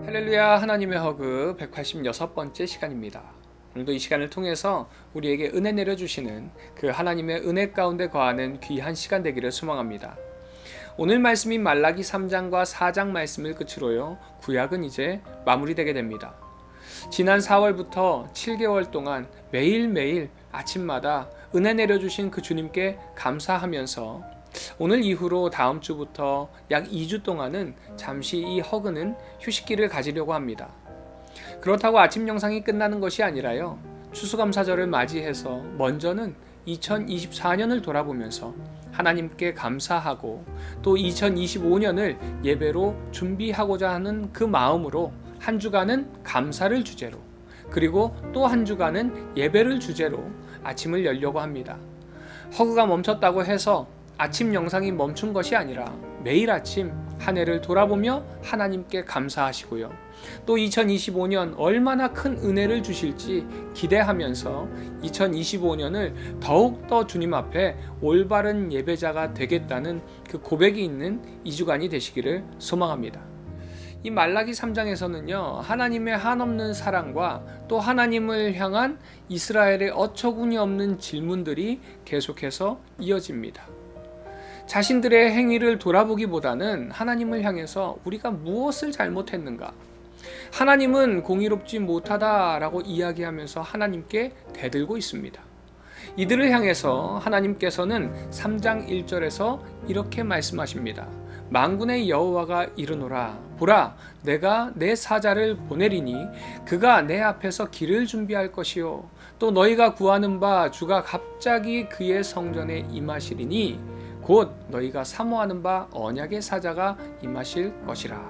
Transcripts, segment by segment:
할렐루야. 하나님의 허그 186번째 시간입니다. 오늘도 이 시간을 통해서 우리에게 은혜 내려주시는 그 하나님의 은혜 가운데 거하는 귀한 시간 되기를 소망합니다. 오늘 말씀인 말라기 3장과 4장 말씀을 끝으로요, 구약은 이제 마무리되게 됩니다. 지난 4월부터 7개월 동안 매일매일 아침마다 은혜 내려주신 그 주님께 감사하면서 오늘 이후로 다음 주부터 약 2주 동안은 잠시 이 허그는 휴식기를 가지려고 합니다. 그렇다고 아침 영상이 끝나는 것이 아니라요, 추수감사절을 맞이해서 먼저는 2024년을 돌아보면서 하나님께 감사하고 또 2025년을 예배로 준비하고자 하는 그 마음으로 한 주간은 감사를 주제로, 그리고 또 한 주간은 예배를 주제로 아침을 열려고 합니다. 허그가 멈췄다고 해서 아침 영상이 멈춘 것이 아니라 매일 아침 한 해를 돌아보며 하나님께 감사하시고요, 또 2025년 얼마나 큰 은혜를 주실지 기대하면서 2025년을 더욱더 주님 앞에 올바른 예배자가 되겠다는 그 고백이 있는 2주간이 되시기를 소망합니다. 이 말라기 3장에서는요, 하나님의 한없는 사랑과 또 하나님을 향한 이스라엘의 어처구니 없는 질문들이 계속해서 이어집니다. 자신들의 행위를 돌아보기보다는 하나님을 향해서 우리가 무엇을 잘못했는가, 하나님은 공의롭지 못하다라고 이야기하면서 하나님께 대들고 있습니다. 이들을 향해서 하나님께서는 3장 1절에서 이렇게 말씀하십니다. 만군의 여호와가 이르노라, 보라, 내가 내 사자를 보내리니 그가 내 앞에서 길을 준비할 것이요, 또 너희가 구하는 바 주가 갑자기 그의 성전에 임하시리니 곧 너희가 사모하는 바 언약의 사자가 임하실 것이라.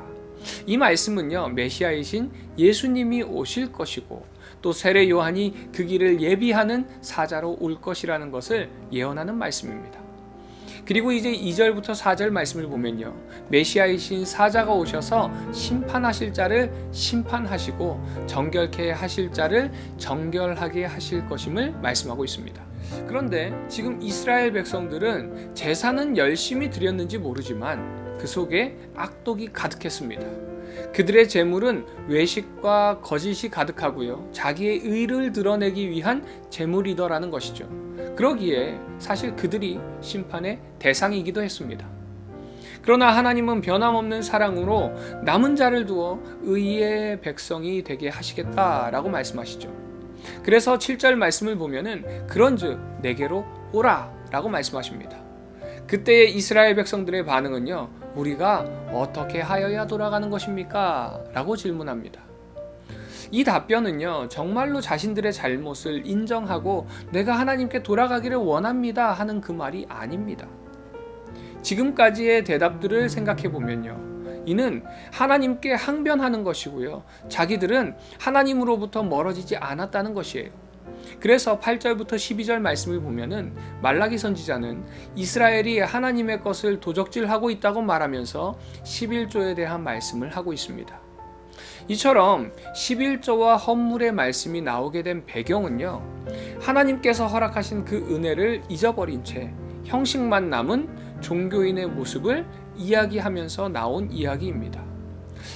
이 말씀은요, 메시아이신 예수님이 오실 것이고 또 세례 요한이 그 길을 예비하는 사자로 올 것이라는 것을 예언하는 말씀입니다. 그리고 이제 2절부터 4절 말씀을 보면요, 메시아이신 사자가 오셔서 심판하실 자를 심판하시고 정결케 하실 자를 정결하게 하실 것임을 말씀하고 있습니다. 그런데 지금 이스라엘 백성들은 제사는 열심히 드렸는지 모르지만 그 속에 악독이 가득했습니다. 그들의 재물은 외식과 거짓이 가득하고요, 자기의 의를 드러내기 위한 재물이더라는 것이죠. 그러기에 사실 그들이 심판의 대상이기도 했습니다. 그러나 하나님은 변함없는 사랑으로 남은 자를 두어 의의 백성이 되게 하시겠다라고 말씀하시죠. 그래서 7절 말씀을 보면은 그런즉 내게로 오라 라고 말씀하십니다. 그때의 이스라엘 백성들의 반응은요, 우리가 어떻게 하여야 돌아가는 것입니까? 라고 질문합니다. 이 답변은요, 정말로 자신들의 잘못을 인정하고 내가 하나님께 돌아가기를 원합니다 하는 그 말이 아닙니다. 지금까지의 대답들을 생각해 보면요, 이는 하나님께 항변하는 것이고요, 자기들은 하나님으로부터 멀어지지 않았다는 것이에요. 그래서 8절부터 12절 말씀을 보면은 말라기 선지자는 이스라엘이 하나님의 것을 도적질하고 있다고 말하면서 11조에 대한 말씀을 하고 있습니다. 이처럼 11조와 헌물의 말씀이 나오게 된 배경은요, 하나님께서 허락하신 그 은혜를 잊어버린 채 형식만 남은 종교인의 모습을 이야기하면서 나온 이야기입니다.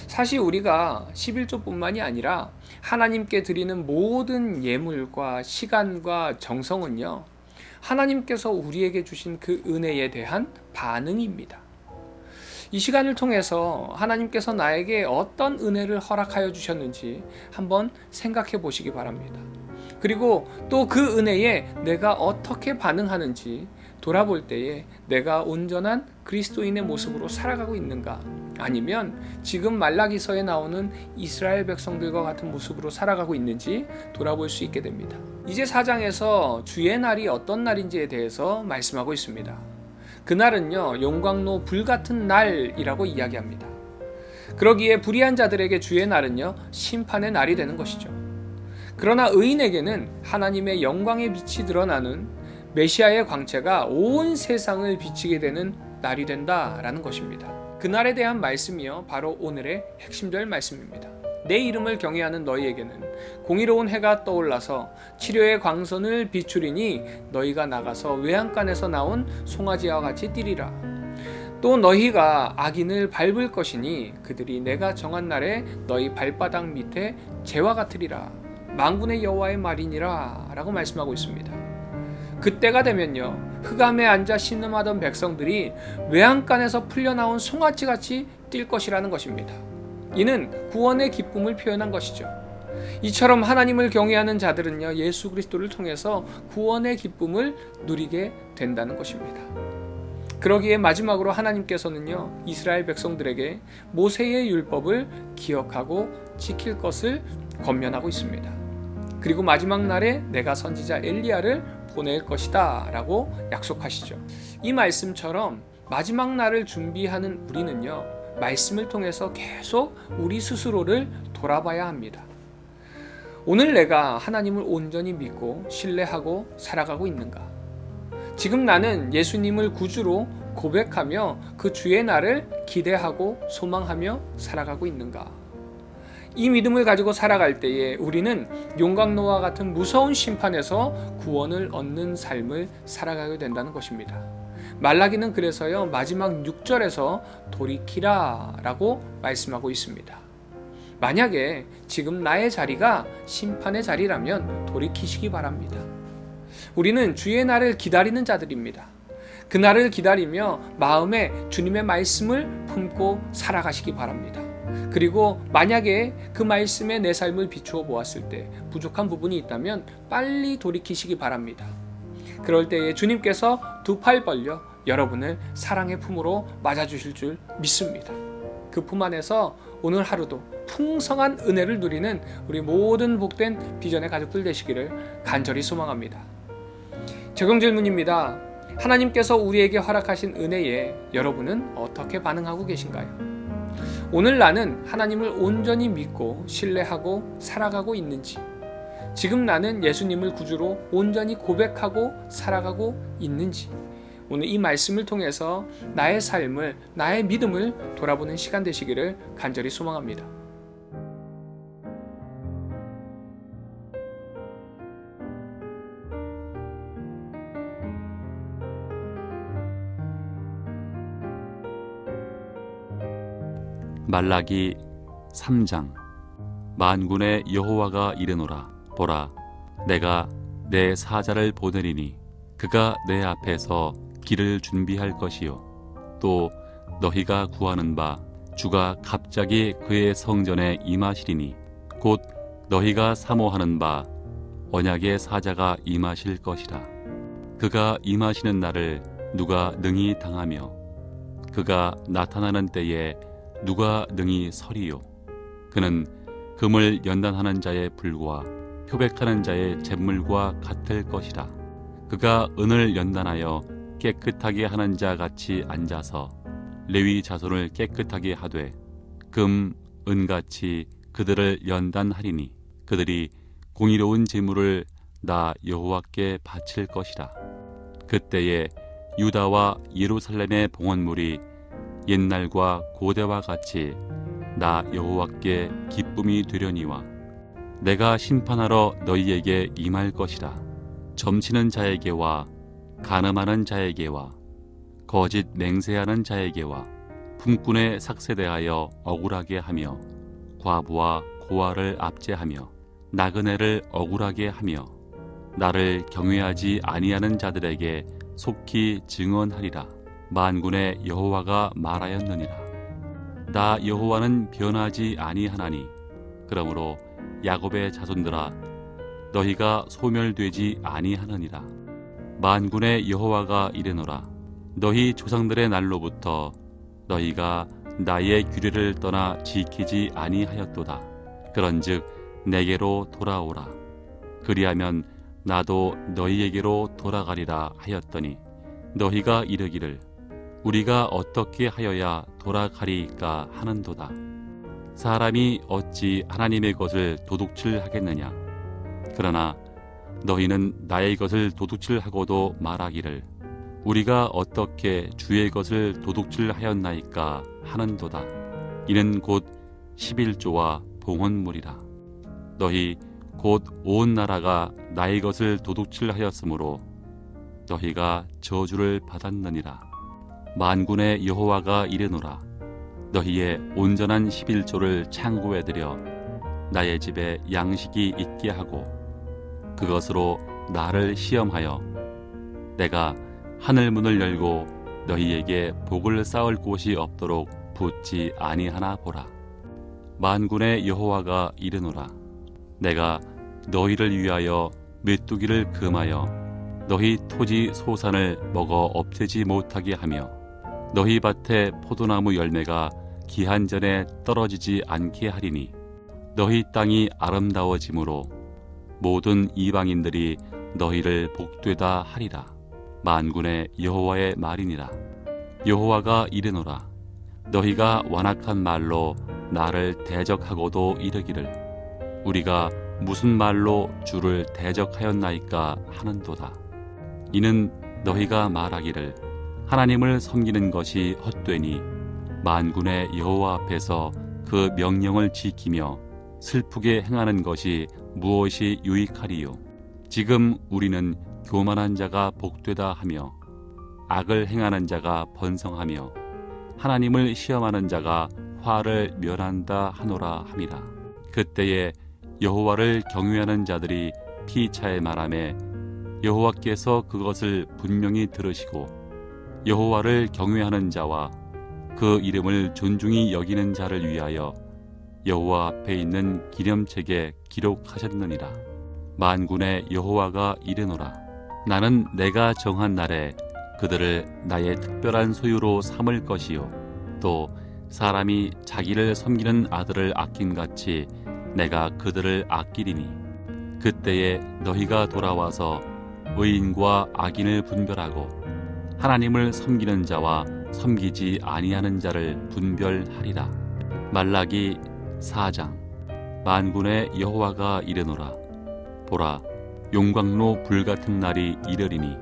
사실 우리가 11조뿐만이 아니라 하나님께 드리는 모든 예물과 시간과 정성은요, 하나님께서 우리에게 주신 그 은혜에 대한 반응입니다. 이 시간을 통해서 하나님께서 나에게 어떤 은혜를 허락하여 주셨는지 한번 생각해 보시기 바랍니다. 그리고 또 그 은혜에 내가 어떻게 반응하는지 돌아볼 때에 내가 온전한 그리스도인의 모습으로 살아가고 있는가, 아니면 지금 말라기서에 나오는 이스라엘 백성들과 같은 모습으로 살아가고 있는지 돌아볼 수 있게 됩니다. 이제 4장에서 주의 날이 어떤 날인지에 대해서 말씀하고 있습니다. 그날은요, 용광로 불같은 날이라고 이야기합니다. 그러기에 불의한 자들에게 주의 날은요, 심판의 날이 되는 것이죠. 그러나 의인에게는 하나님의 영광의 빛이 드러나는 메시아의 광채가 온 세상을 비치게 되는 날이 된다라는 것입니다. 그날에 대한 말씀이요, 바로 오늘의 핵심절 말씀입니다. 내 이름을 경외하는 너희에게는 공의로운 해가 떠올라서 치료의 광선을 비추리니 너희가 나가서 외양간에서 나온 송아지와 같이 뛰리라. 또 너희가 악인을 밟을 것이니 그들이 내가 정한 날에 너희 발바닥 밑에 재와 같으리라. 만군의 여호와의 말이니라 라고 말씀하고 있습니다. 그때가 되면요, 흑암에 앉아 신음하던 백성들이 외양간에서 풀려나온 송아지같이 뛸 것이라는 것입니다. 이는 구원의 기쁨을 표현한 것이죠. 이처럼 하나님을 경외하는 자들은요, 예수 그리스도를 통해서 구원의 기쁨을 누리게 된다는 것입니다. 그러기에 마지막으로 하나님께서는요, 이스라엘 백성들에게 모세의 율법을 기억하고 지킬 것을 권면하고 있습니다. 그리고 마지막 날에 내가 선지자 엘리야를 보낼 것이다 라고 약속하시죠. 이 말씀처럼 마지막 날을 준비하는 우리는요, 말씀을 통해서 계속 우리 스스로를 돌아봐야 합니다. 오늘 내가 하나님을 온전히 믿고 신뢰하고 살아가고 있는가? 지금 나는 예수님을 구주로 고백하며 그 주의 날을 기대하고 소망하며 살아가고 있는가? 이 믿음을 가지고 살아갈 때에 우리는 용광로와 같은 무서운 심판에서 구원을 얻는 삶을 살아가게 된다는 것입니다. 말라기는 그래서요, 마지막 6절에서 돌이키라 라고 말씀하고 있습니다. 만약에 지금 나의 자리가 심판의 자리라면 돌이키시기 바랍니다. 우리는 주의 날을 기다리는 자들입니다. 그 날을 기다리며 마음에 주님의 말씀을 품고 살아가시기 바랍니다. 그리고 만약에 그 말씀에 내 삶을 비추어 보았을 때 부족한 부분이 있다면 빨리 돌이키시기 바랍니다. 그럴 때에 주님께서 두 팔 벌려 여러분을 사랑의 품으로 맞아주실 줄 믿습니다. 그 품 안에서 오늘 하루도 풍성한 은혜를 누리는 우리 모든 복된 비전의 가족들 되시기를 간절히 소망합니다. 적용 질문입니다. 하나님께서 우리에게 허락하신 은혜에 여러분은 어떻게 반응하고 계신가요? 오늘 나는 하나님을 온전히 믿고 신뢰하고 살아가고 있는지, 지금 나는 예수님을 구주로 온전히 고백하고 살아가고 있는지, 오늘 이 말씀을 통해서 나의 삶을, 나의 믿음을 돌아보는 시간 되시기를 간절히 소망합니다. 말라기 3장. 만군의 여호와가 이르노라. 보라, 내가 내 사자를 보내리니 그가 내 앞에서 길을 준비할 것이요, 또 너희가 구하는 바 주가 갑자기 그의 성전에 임하시리니 곧 너희가 사모하는 바 언약의 사자가 임하실 것이라. 그가 임하시는 날을 누가 능히 당하며 그가 나타나는 때에 누가 능히 서리요. 그는 금을 연단하는 자의 불과 표백하는 자의 잿물과 같을 것이라. 그가 은을 연단하여 깨끗하게 하는 자 같이 앉아서 레위 자손을 깨끗하게 하되 금, 은같이 그들을 연단하리니 그들이 공의로운 제물을 나 여호와께 바칠 것이라. 그때에 유다와 예루살렘의 봉헌물이 옛날과 고대와 같이 나 여호와께 기쁨이 되려니와 내가 심판하러 너희에게 임할 것이라. 점치는 자에게와 간음하는 자에게와 거짓 맹세하는 자에게와 품꾼의 삭세대하여 억울하게 하며 과부와 고아를 압제하며 나그네를 억울하게 하며 나를 경외하지 아니하는 자들에게 속히 증언하리라. 만군의 여호와가 말하였느니라. 나 여호와는 변하지 아니하나니 그러므로 야곱의 자손들아, 너희가 소멸되지 아니하느니라. 만군의 여호와가 이르노라. 너희 조상들의 날로부터 너희가 나의 규례를 떠나 지키지 아니하였도다. 그런즉 내게로 돌아오라. 그리하면 나도 너희에게로 돌아가리라 하였더니 너희가 이르기를 우리가 어떻게 하여야 돌아가리이까 하는도다. 사람이 어찌 하나님의 것을 도둑질하겠느냐. 그러나 너희는 나의 것을 도둑질하고도 말하기를 우리가 어떻게 주의 것을 도둑질하였나이까 하는도다. 이는 곧 11조와 봉헌물이라. 너희 곧 온 나라가 나의 것을 도둑질하였으므로 너희가 저주를 받았느니라. 만군의 여호와가 이르노라. 너희의 온전한 11조를 창고에 들여 나의 집에 양식이 있게 하고 그것으로 나를 시험하여 내가 하늘 문을 열고 너희에게 복을 쌓을 곳이 없도록 붙지 아니하나 보라. 만군의 여호와가 이르노라. 내가 너희를 위하여 메뚜기를 금하여 너희 토지 소산을 먹어 없애지 못하게 하며 너희 밭에 포도나무 열매가 기한 전에 떨어지지 않게 하리니 너희 땅이 아름다워짐으로 모든 이방인들이 너희를 복되다 하리라. 만군의 여호와의 말이니라. 여호와가 이르노라. 너희가 완악한 말로 나를 대적하고도 이르기를 우리가 무슨 말로 주를 대적하였나이까 하는도다. 이는 너희가 말하기를 하나님을 섬기는 것이 헛되니 만군의 여호와 앞에서 그 명령을 지키며 슬프게 행하는 것이 무엇이 유익하리요. 지금 우리는 교만한 자가 복되다 하며 악을 행하는 자가 번성하며 하나님을 시험하는 자가 화를 면한다 하노라 함이라. 그때에 여호와를 경외하는 자들이 피차에 말하매 여호와께서 그것을 분명히 들으시고 여호와를 경외하는 자와 그 이름을 존중히 여기는 자를 위하여 여호와 앞에 있는 기념책에 기록하셨느니라. 만군의 여호와가 이르노라. 나는 내가 정한 날에 그들을 나의 특별한 소유로 삼을 것이요 또 사람이 자기를 섬기는 아들을 아낌같이 내가 그들을 아끼리니 그때에 너희가 돌아와서 의인과 악인을 분별하고 하나님을 섬기는 자와 섬기지 아니하는 자를 분별하리라. 말라기 4장. 만군의 여호와가 이르노라. 보라, 용광로 불같은 날이 이르리니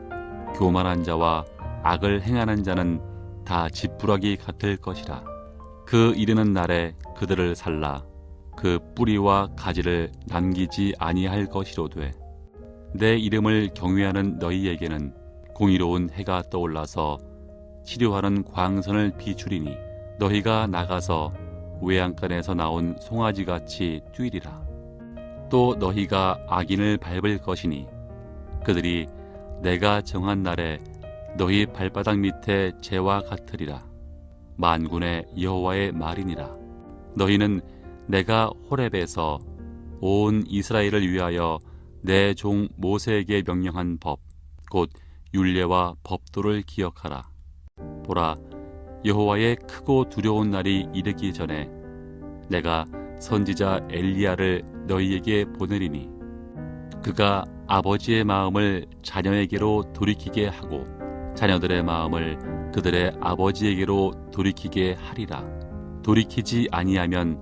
교만한 자와 악을 행하는 자는 다 지푸라기 같을 것이라. 그 이르는 날에 그들을 살라 그 뿌리와 가지를 남기지 아니할 것이로되 내 이름을 경외하는 너희에게는 공의로운 해가 떠올라서 치료하는 광선을 비추리니 너희가 나가서 외양간에서 나온 송아지같이 뛰리라. 또 너희가 악인을 밟을 것이니 그들이 내가 정한 날에 너희 발바닥 밑에 재와 같으리라. 만군의 여호와의 말이니라. 너희는 내가 호렙에서 온 이스라엘을 위하여 내 종 모세에게 명령한 법 곧 율례와 법도를 기억하라. 보라, 여호와의 크고 두려운 날이 이르기 전에 내가 선지자 엘리야를 너희에게 보내리니 그가 아버지의 마음을 자녀에게로 돌이키게 하고 자녀들의 마음을 그들의 아버지에게로 돌이키게 하리라. 돌이키지 아니하면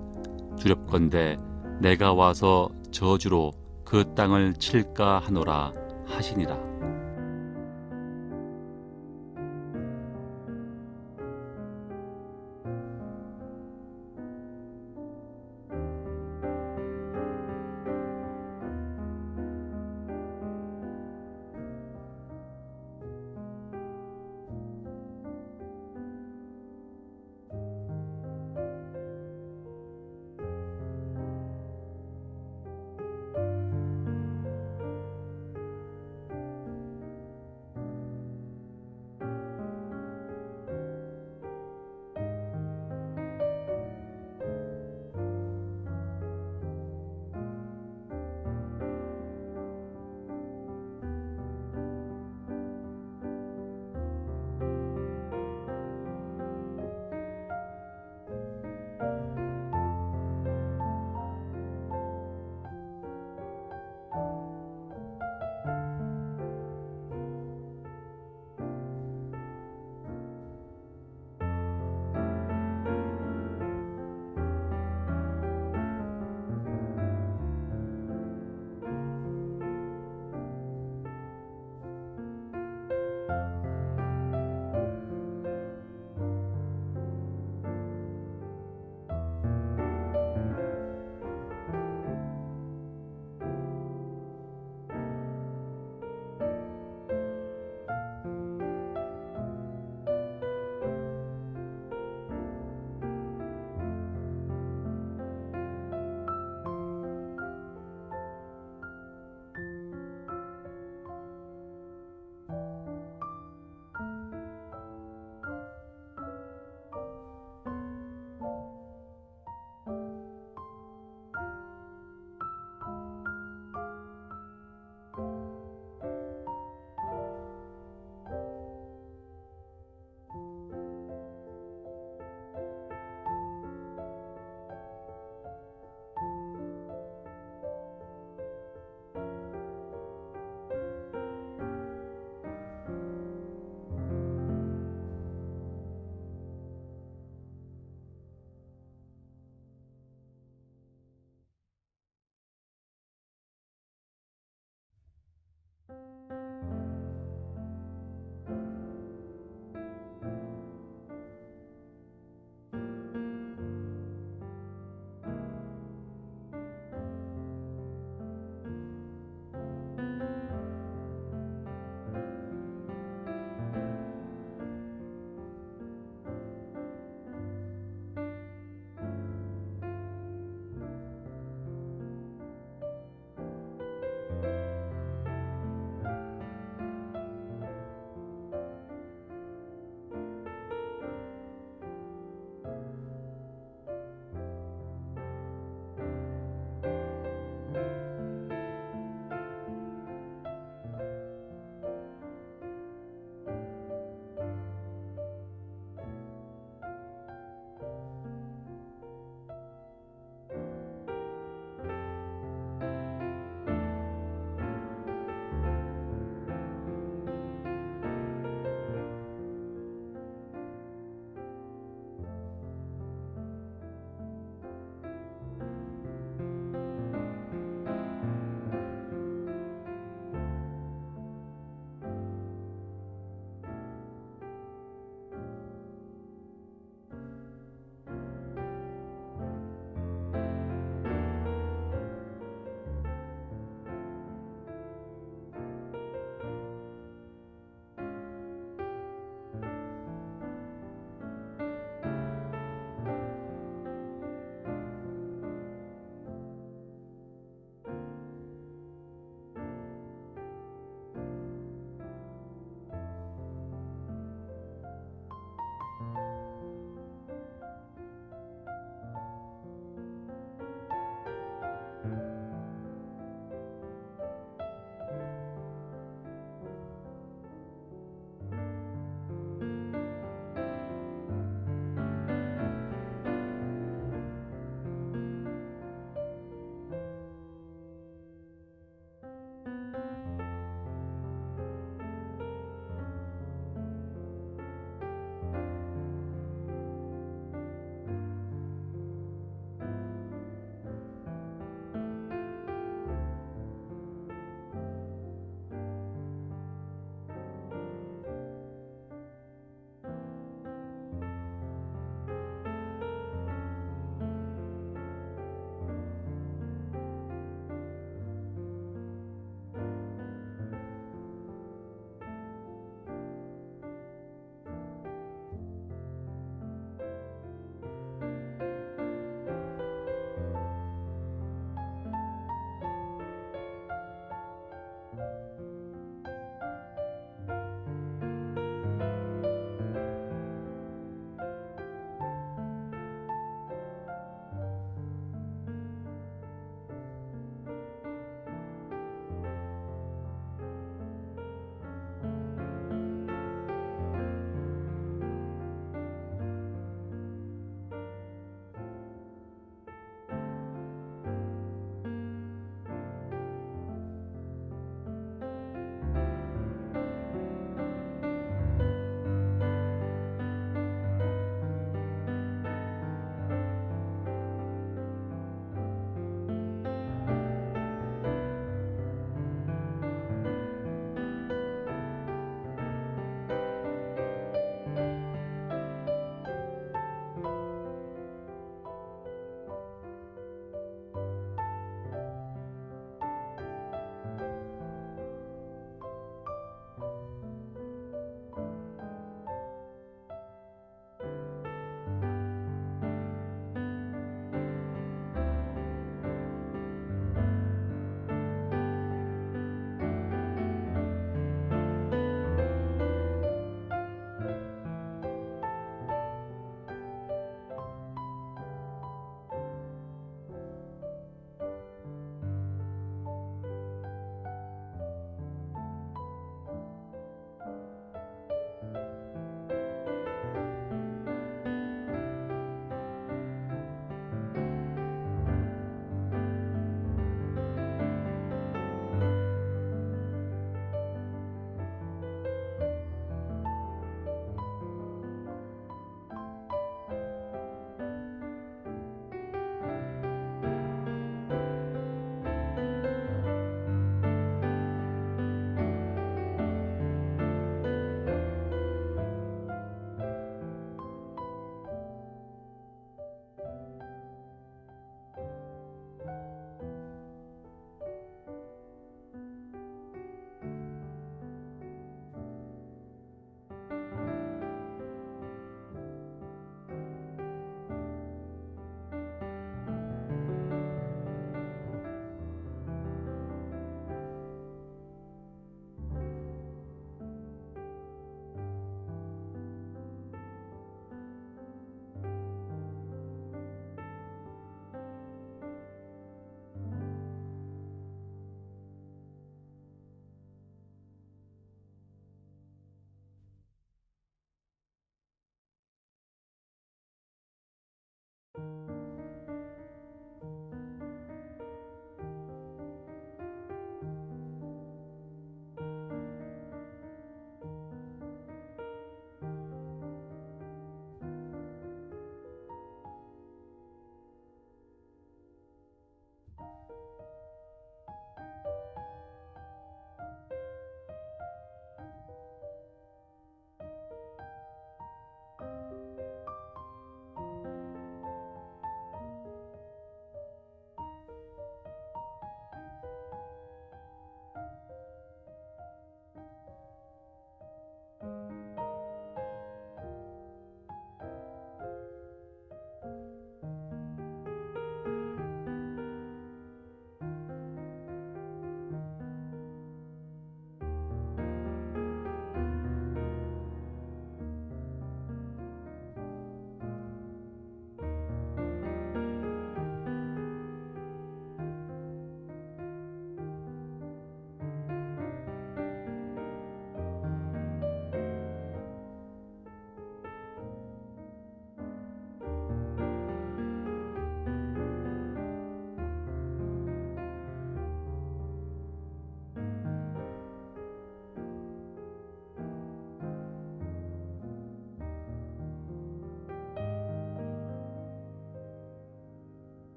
두렵건대 내가 와서 저주로 그 땅을 칠까 하노라 하시니라.